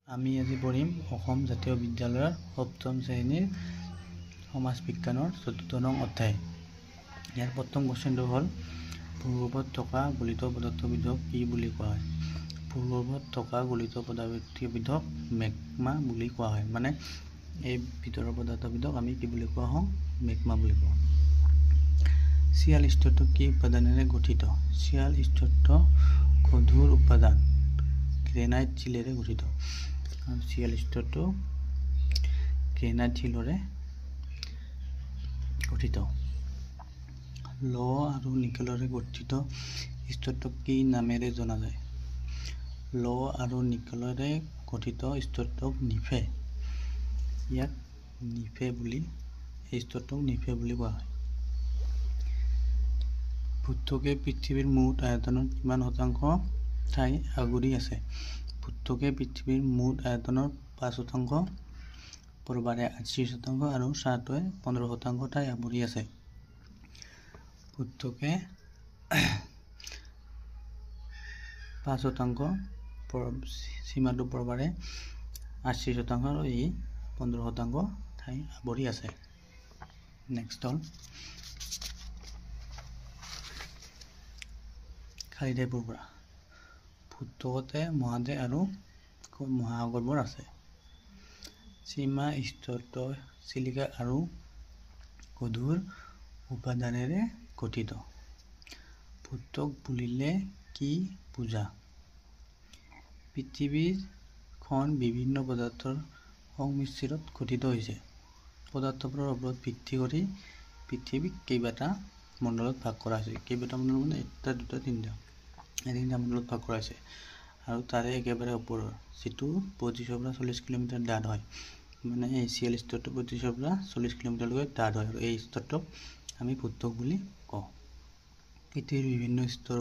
আমি আজি পঢ়িম অসম জাতীয় বিদ্যালয়ৰ সপ্তম শ্ৰেণীৰ সমাজ বিজ্ঞানৰ ৪ৰ্থ নং অধ্যায়। ইয়াৰ প্ৰথম কোৱেশ্চনটো হ'ল ভূগৰ্ভত থকা গলিত পদাৰ্থবিধক কি বুলি কোৱা হয়? ভূগৰ্ভত থকা গলিত পদাৰ্থবিধক মেগমা বুলি কোৱা হয়। মানে এই ভিতৰৰ পদাৰ্থবিধক আমি কি বুলি কোৱা হওঁ? মেগমা বুলি কোৱা। শিয়াল স্তৰটো কি উপাদানেৰে গঠিত? শিয়াল স্তৰটো গধুৰ উপাদান গ্ৰেনাইট শিলেৰে গঠিত। শিয়াল স্তৰটো গ্ৰেনাইট শিলেৰে গঠিত। লৌহ আৰু নিকেলৰে গঠিত স্তৰটোক কি নামেৰে জনা যায়? লৌহ আৰু নিকেলৰে গঠিত স্তৰটোক নিফে। ইয়াক নিফে বুলি এই স্তৰটোক নিফে বুলি কোৱা হয়। ভূত্বকে পৃথিৱীৰ মুঠ আয়তনৰ কিমান শতাংশ ঠাই আগুৰি আছে? ভূত্বকে পৃথিৱীৰ মুঠ আয়তনৰ ৫% প্ৰবাৰে ৮০% আৰু ছাঁটোৱে ১৫% ঠাই আৱৰি আছে। ভূত্বকে ৫% সীমাটো প্ৰবাৰে ৮০% আৰু ই ১৫% ঠাই আৱৰি আছে। নেক্সট হ'ল খালী ঠাই পূৰ কৰা। ভূত্বকতে মহাদেশ আৰু মহাসাগৰবোৰ আছে। সীমা স্তৰটো চিলিকা আৰু গধুৰ উপাদানেৰে গঠিত। ভূত্বক বুলিলে কি বুজা? পৃথিৱীখন বিভিন্ন পদাৰ্থৰ সংমিশ্ৰণত গঠিত হৈছে। পদাৰ্থবোৰৰ ওপৰত ভিত্তি কৰি পৃথিৱীক কেইবাটা মণ্ডলত ভাগ কৰা হৈছে। কেইবাটা মণ্ডল মানে ১টা ২টা ৩টা। এই ৩টা মণ্ডলত ভাগ কৰা হৈছে। আৰু তাৰে একেবাৰে ওপৰৰ যিটো ২৫ৰ পৰা ৪০ কিলোমিটাৰ ডাঠ হয়, মানে এই শিয়াল স্তৰটো ২৫ৰ পৰা ৪০ কিলোমিটাৰলৈকে ডাঠ হয়, আৰু এই স্তৰটোক আমি ভূত্বক বুলি কওঁ। পৃথিৱীৰ বিভিন্ন স্তৰ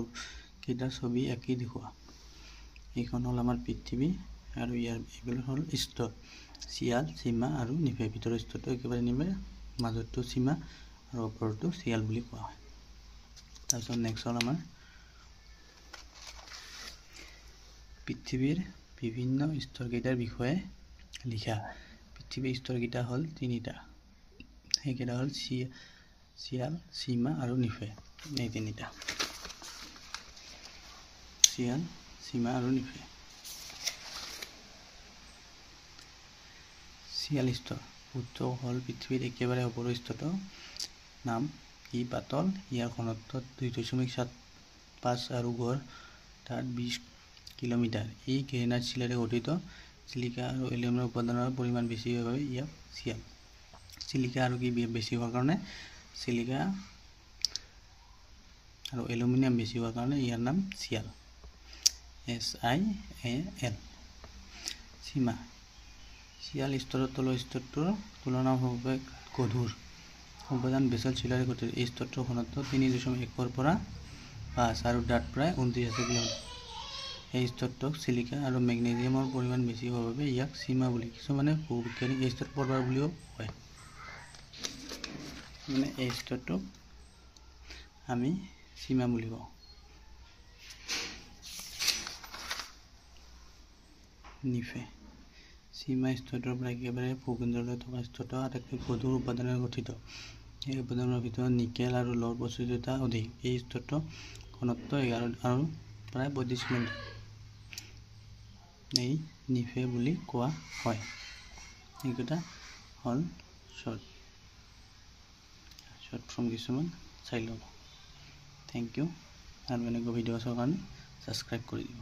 কেইটাৰ ছবি আঁকি দেখুওৱা। এইখন হ'ল আমাৰ পৃথিৱী আৰু এইবিলাক হ'ল স্তৰ, শিয়াল, সীমা আৰু নিফে। ভিতৰৰ স্তৰটো একেবাৰে নিফে, মাজৰটো সীমা আৰু ওপৰটো শিয়াল বুলি কোৱা হয়। তাৰপিছত নেক্সট হ'ল আমাৰ পৃথিৱীৰ বিভিন্ন স্তৰকেইটাৰ বিষয়ে লিখা। পৃথিৱীৰ স্তৰকেইটা হ'ল ৩টা। সেইকেইটা হ'ল শিয়াল, সীমা আৰু নিফে। এই ৩টা শিয়াল, সীমা আৰু নিফে। শিয়াল স্তৰ ভূত্বক হ'ল পৃথিৱীৰ একেবাৰে ওপৰৰ স্তৰটো নাম। ই পাতল, ইয়াৰ ঘনত্ব ২.৭৫ আৰু গড় তাত ২০ কিলোমিটাৰ। ই গ্ৰেনাইট শিলেৰে গঠিত। চিলিকা আৰু এলুমিনিয়াম উপাদানৰ পৰিমাণ বেছি হোৱাৰ বাবে ইয়াক শিয়াল। চিলিকা আৰু কি বেছি হোৱাৰ কাৰণে? চিলিকা আৰু এলুমিনিয়াম বেছি হোৱাৰ কাৰণে ইয়াৰ নাম শিয়াল। SIAL। সীমা শিয়াল স্তৰৰ তলৰ স্তৰটোৰ তুলনামূলকভাৱে গধুৰ উপাদান বেছল্ট শিলেৰে গঠিত। এই স্তৰটোৰ ঘনত্ব ৩.১ৰ পৰা ৫ আৰু ডাঠ প্ৰায় ২৯ কিলোমিটাৰ। এই স্তৰটোক চিলিকা আৰু মেগনেছিয়ামৰ পৰিমাণ বেছি হোৱাৰ বাবে ইয়াক সীমা বুলি, কিছুমানে ভূবিজ্ঞানীক এই স্তৰক প্ৰবাল বুলিও কয়। মানে এই স্তৰটোক আমি সীমা বুলি কওঁ। নিফে সীমা স্তৰটোৰ পৰা একেবাৰে ভূকেন্দ্ৰলৈ থকা স্তৰটো আটাইতকৈ গধুৰ উপাদানেৰে গঠিত। এই উপাদানৰ ভিতৰত নিকেল আৰু লৌহৰ প্ৰচুৰতা অধিক। এই স্তৰটোৰ ঘনত্ব ১১ আৰু প্ৰায় ৩৫ কিলোমিটাৰ। এই নিফে বুলি কোৱা হয়। এইকেইটা হ'ল শ্বৰ্ট ফৰ্ম কিছুমান চাই ল'ব। Thank you. আৰু এনেকুৱা ভিডিঅ' চোৱাৰ কাৰণে ছাবস্ক্ৰাইব কৰি দিব।